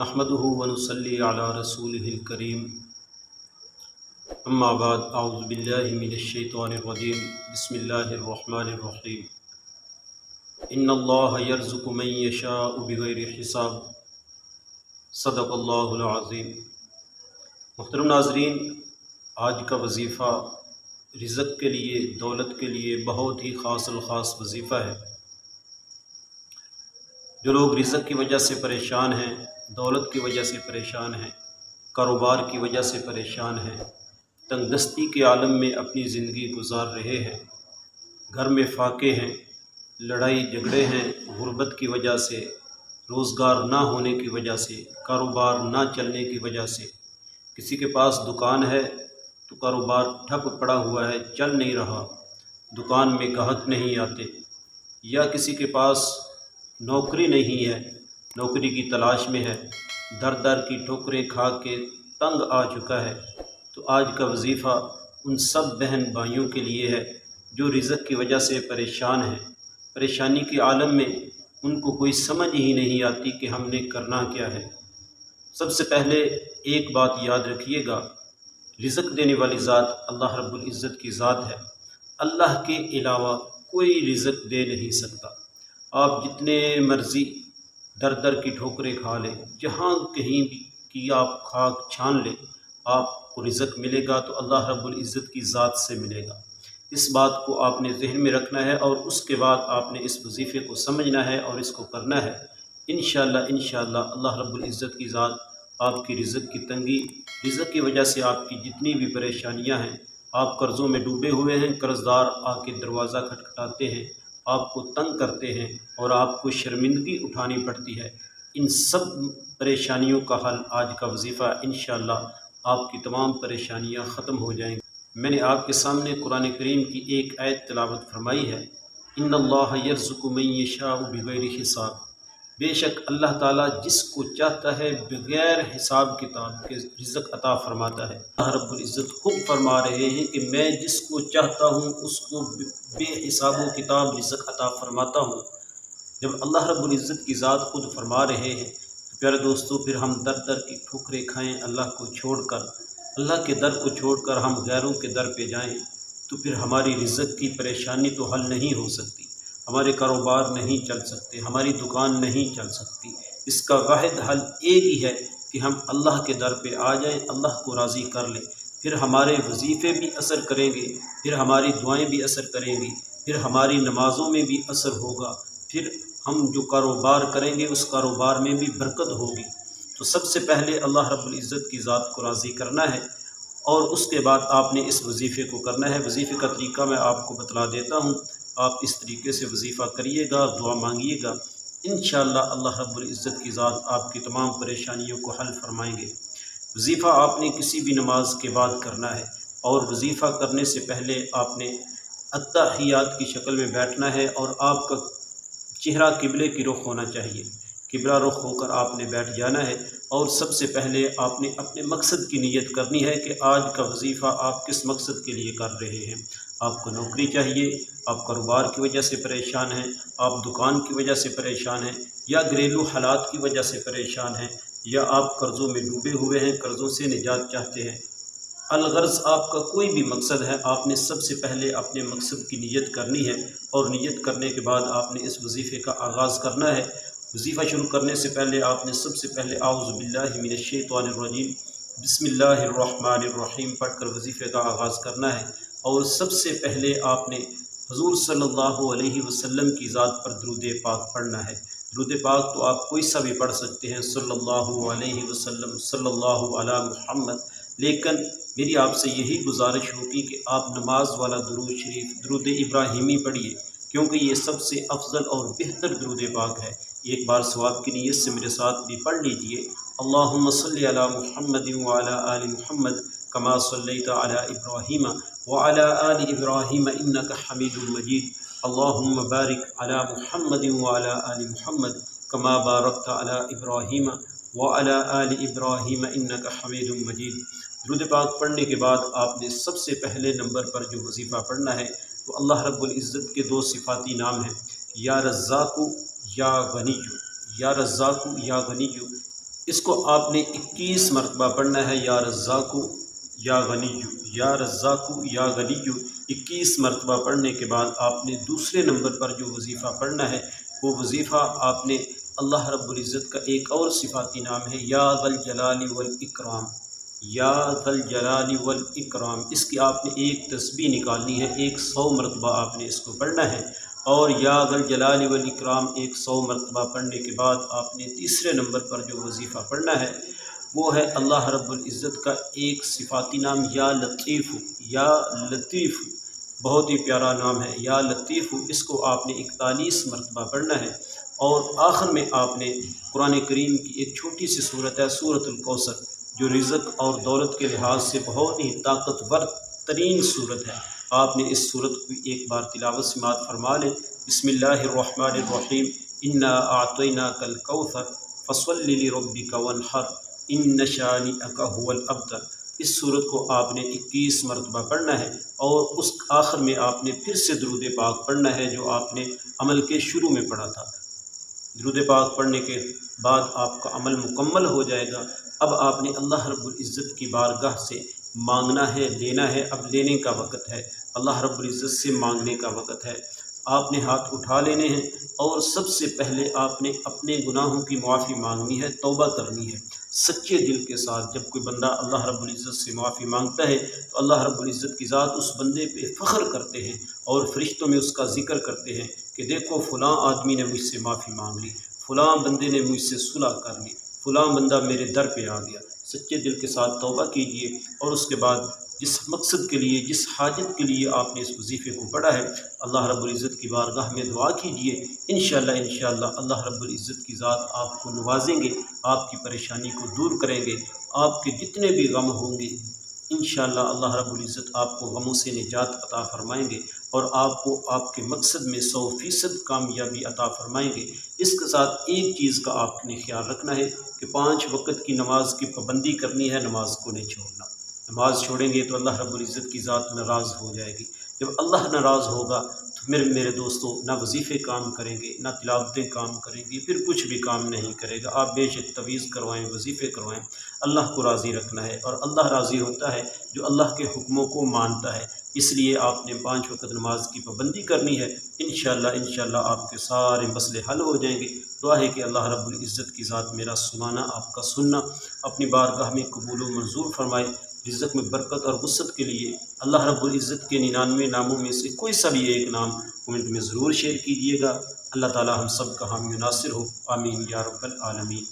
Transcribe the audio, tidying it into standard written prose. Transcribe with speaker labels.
Speaker 1: نحمده ونصلي على رسوله الكريم اما بعد اعوذ باللہ من الشیطان الرجیم بسم اللہ الرحمن الرحیم ان اللہ یرزق من یشاء بغیر حساب صدق اللہ العظیم۔ محترم ناظرین، آج کا وظیفہ رزق کے لیے، دولت کے لیے بہت ہی خاص الخاص وظیفہ ہے۔ جو لوگ رزق کی وجہ سے پریشان ہیں، دولت کی وجہ سے پریشان ہیں، کاروبار کی وجہ سے پریشان ہیں، تنگ دستی کے عالم میں اپنی زندگی گزار رہے ہیں، گھر میں فاقے ہیں، لڑائی جھگڑے ہیں، غربت کی وجہ سے، روزگار نہ ہونے کی وجہ سے، کاروبار نہ چلنے کی وجہ سے، کسی کے پاس دکان ہے تو کاروبار ٹھپ پڑا ہوا ہے، چل نہیں رہا، دکان میں گاہک نہیں آتے، یا کسی کے پاس نوکری نہیں ہے، نوکری کی تلاش میں ہے، در در کی ٹھوکریں کھا کے تنگ آ چکا ہے، تو آج کا وظیفہ ان سب بہن بھائیوں کے لیے ہے جو رزق کی وجہ سے پریشان ہیں۔ پریشانی کے عالم میں ان کو کوئی سمجھ ہی نہیں آتی کہ ہم نے کرنا کیا ہے۔ سب سے پہلے ایک بات یاد رکھیے گا، رزق دینے والی ذات اللہ رب العزت کی ذات ہے، اللہ کے علاوہ کوئی رزق دے نہیں سکتا۔ آپ جتنے مرضی در در کی ٹھوکریں کھا لیں، جہاں کہیں بھی کی آپ خاک چھان لیں، آپ کو رزق ملے گا تو اللہ رب العزت کی ذات سے ملے گا۔ اس بات کو آپ نے ذہن میں رکھنا ہے اور اس کے بعد آپ نے اس وظیفے کو سمجھنا ہے اور اس کو کرنا ہے۔ انشاءاللہ اللہ رب العزت کی ذات آپ کی رزق کی تنگی، رزق کی وجہ سے آپ کی جتنی بھی پریشانیاں ہیں، آپ قرضوں میں ڈوبے ہوئے ہیں، قرض دار آ کے دروازہ کھٹکھٹاتے ہیں، آپ کو تنگ کرتے ہیں اور آپ کو شرمندگی اٹھانی پڑتی ہے، ان سب پریشانیوں کا حل آج کا وظیفہ انشاءاللہ آپ کی تمام پریشانیاں ختم ہو جائیں گی۔ میں نے آپ کے سامنے قرآن کریم کی ایک آیت تلاوت فرمائی ہے، ان اللہ یرزق من یشاء بغیر حساب، بے شک اللہ تعالیٰ جس کو چاہتا ہے بغیر حساب کتاب کے رزق عطا فرماتا ہے۔ اللہ رب العزت خود فرما رہے ہیں کہ میں جس کو چاہتا ہوں اس کو بے حساب و کتاب رزق عطا فرماتا ہوں۔ جب اللہ رب العزت کی ذات خود فرما رہے ہیں تو پیارے دوستو، پھر ہم در در کی ٹھوکریں کھائیں، اللہ کو چھوڑ کر، اللہ کے در کو چھوڑ کر ہم غیروں کے در پہ جائیں تو پھر ہماری رزق کی پریشانی تو حل نہیں ہو سکتی، ہمارے کاروبار نہیں چل سکتے، ہماری دکان نہیں چل سکتی۔ اس کا واحد حل ایک ہی ہے کہ ہم اللہ کے در پہ آ جائیں، اللہ کو راضی کر لیں، پھر ہمارے وظیفے بھی اثر کریں گے، پھر ہماری دعائیں بھی اثر کریں گی، پھر ہماری نمازوں میں بھی اثر ہوگا، پھر ہم جو کاروبار کریں گے اس کاروبار میں بھی برکت ہوگی۔ تو سب سے پہلے اللہ رب العزت کی ذات کو راضی کرنا ہے اور اس کے بعد آپ نے اس وظیفے کو کرنا ہے۔ وظیفے کا طریقہ میں آپ کو بتلا دیتا ہوں، آپ اس طریقے سے وظیفہ کریے گا، دعا مانگیے گا، انشاءاللہ اللہ رب العزت کی ذات آپ کی تمام پریشانیوں کو حل فرمائیں گے۔ وظیفہ آپ نے کسی بھی نماز کے بعد کرنا ہے اور وظیفہ کرنے سے پہلے آپ نے اتحیات کی شکل میں بیٹھنا ہے اور آپ کا چہرہ قبلے کی رخ ہونا چاہیے، قبلہ رخ ہو کر آپ نے بیٹھ جانا ہے اور سب سے پہلے آپ نے اپنے مقصد کی نیت کرنی ہے کہ آج کا وظیفہ آپ کس مقصد کے لیے کر رہے ہیں۔ آپ کو نوکری چاہیے، آپ کاروبار کی وجہ سے پریشان ہیں، آپ دکان کی وجہ سے پریشان ہیں، یا گھریلو حالات کی وجہ سے پریشان ہیں، یا آپ قرضوں میں ڈوبے ہوئے ہیں، قرضوں سے نجات چاہتے ہیں۔ الغرض آپ کا کوئی بھی مقصد ہے، آپ نے سب سے پہلے اپنے مقصد کی نیت کرنی ہے اور نیت کرنے کے بعد آپ نے اس وظیفے کا آغاز کرنا ہے۔ وظیفہ شروع کرنے سے پہلے آپ نے سب سے پہلے اعوذ باللہ من الشیطان الرجیم بسم اللہ الرحمن الرحیم پڑھ کر وظیفے کا آغاز کرنا ہے، اور سب سے پہلے آپ نے حضور صلی اللہ علیہ وسلم کی ذات پر درود پاک پڑھنا ہے۔ درود پاک تو آپ کوئی سا بھی پڑھ سکتے ہیں، صلی اللہ علیہ وسلم، صلی اللہ علی محمد، لیکن میری آپ سے یہی گزارش ہوگی کہ آپ نماز والا درود شریف، درود ابراہیمی پڑھیے، کیونکہ یہ سب سے افضل اور بہتر درود پاک ہے۔ ایک بار ثواب کی نیت سے میرے ساتھ بھی پڑھ لیجئے، اللہم صلی علی محمد وعلی آل محمد کما صلیت علی ابراہیم وعلی آل ابراہیم انک حمید مجید، اللہم بارک علی محمد وعلی آل محمد کما بارکت علی ابراہیم وعلی آل ابراہیم انک حمید مجید۔ درود پاک پڑھنے کے بعد آپ نے سب سے پہلے نمبر پر جو وظیفہ پڑھنا ہے وہ اللہ رب العزت کے دو صفاتی نام ہیں، یا رزاق یا غنی، یا رزاق یا غنی۔ اس کو آپ نے 21 مرتبہ پڑھنا ہے، یا رزاقو یا غنیو، یا رزاقو یا غنیو۔ 21 مرتبہ پڑھنے کے بعد آپ نے دوسرے نمبر پر جو وظیفہ پڑھنا ہے، وہ وظیفہ آپ نے اللہ رب العزت کا ایک اور صفاتی نام ہے، یا ذا الجلال والاکرام، یا ذا الجلال والاکرام۔ اس کی آپ نے ایک تسبیح نکالنی ہے، 100 مرتبہ آپ نے اس کو پڑھنا ہے، اور یا ذا الجلال والاکرام 100 مرتبہ پڑھنے کے بعد آپ نے تیسرے نمبر پر جو وظیفہ پڑھنا ہے وہ ہے اللہ رب العزت کا ایک صفاتی نام، یا لطیف، یا لطیف، بہت ہی پیارا نام ہے یا لطیف۔ اس کو آپ نے 41 مرتبہ پڑھنا ہے، اور آخر میں آپ نے قرآن کریم کی ایک چھوٹی سی صورت ہے، سورۃ الکوثر، جو رزق اور دولت کے لحاظ سے بہت ہی طاقتور ترین صورت ہے۔ آپ نے اس صورت کو ایک بار تلاوت سماعت فرما لیں۔ بسم اللہ الرحمن الرحیم، انا اعطیناک الکوثر فصل لربک وانحر ان شانئک هو الابتر۔ اس صورت کو آپ نے 21 مرتبہ پڑھنا ہے، اور اس آخر میں آپ نے پھر سے درود پاک پڑھنا ہے جو آپ نے عمل کے شروع میں پڑھا تھا۔ درود پاک پڑھنے کے بعد آپ کا عمل مکمل ہو جائے گا۔ اب آپ نے اللہ رب العزت کی بارگاہ سے مانگنا ہے، لینا ہے۔ اب لینے کا وقت ہے، اللہ رب العزت سے مانگنے کا وقت ہے۔ آپ نے ہاتھ اٹھا لینے ہیں، اور سب سے پہلے آپ نے اپنے گناہوں کی معافی مانگنی ہے، توبہ کرنی ہے سچے دل کے ساتھ۔ جب کوئی بندہ اللہ رب العزت سے معافی مانگتا ہے تو اللہ رب العزت کی ذات اس بندے پہ فخر کرتے ہیں، اور فرشتوں میں اس کا ذکر کرتے ہیں کہ دیکھو فلاں آدمی نے مجھ سے معافی مانگ لی، فلاں بندے نے مجھ سے صلح کر لی، فلاں بندہ میرے در پہ آ گیا۔ سچے دل کے ساتھ توبہ کیجیے، اور اس کے بعد جس مقصد کے لیے، جس حاجت کے لیے آپ نے اس وظیفے کو پڑھا ہے، اللہ رب العزت کی بارگاہ میں دعا کیجیے۔ انشاءاللہ اللہ رب العزت کی ذات آپ کو نوازیں گے، آپ کی پریشانی کو دور کریں گے۔ آپ کے جتنے بھی غم ہوں گے، انشاءاللہ اللہ رب العزت آپ کو غموں سے نجات عطا فرمائیں گے، اور آپ کو آپ کے مقصد میں 100% کامیابی عطا فرمائیں گے۔ اس کے ساتھ ایک چیز کا آپ نے خیال رکھنا ہے کہ 5 وقت کی نماز کی پابندی کرنی ہے، نماز کو نہیں چھوڑنا۔ نماز چھوڑیں گے تو اللہ رب العزت کی ذات ناراض ہو جائے گی۔ جب اللہ ناراض ہوگا تو میرے دوستوں، نہ وظیفے کام کریں گے، نہ تلاوتیں کام کریں گی، پھر کچھ بھی کام نہیں کرے گا۔ آپ بے شک تویز کروائیں، وظیفے کروائیں، اللہ کو راضی رکھنا ہے، اور اللہ راضی ہوتا ہے جو اللہ کے حکموں کو مانتا ہے۔ اس لیے آپ نے 5 وقت نماز کی پابندی کرنی ہے۔ انشاءاللہ آپ کے سارے مسئلے حل ہو جائیں گے۔ دعا ہے کہ اللہ رب العزت کی ذات میرا سنانا، آپ کا سننا اپنی بارگاہ میں قبول و منظور فرمائے۔ رزق میں برکت اور وسعت کے لیے اللہ رب العزت کے 99 ناموں میں سے کوئی سا بھی ایک نام کمنٹ میں ضرور شیئر کیجیے گا۔ اللہ تعالی ہم سب کا حامی و ناصر ہو، آمین یا رب العالمین۔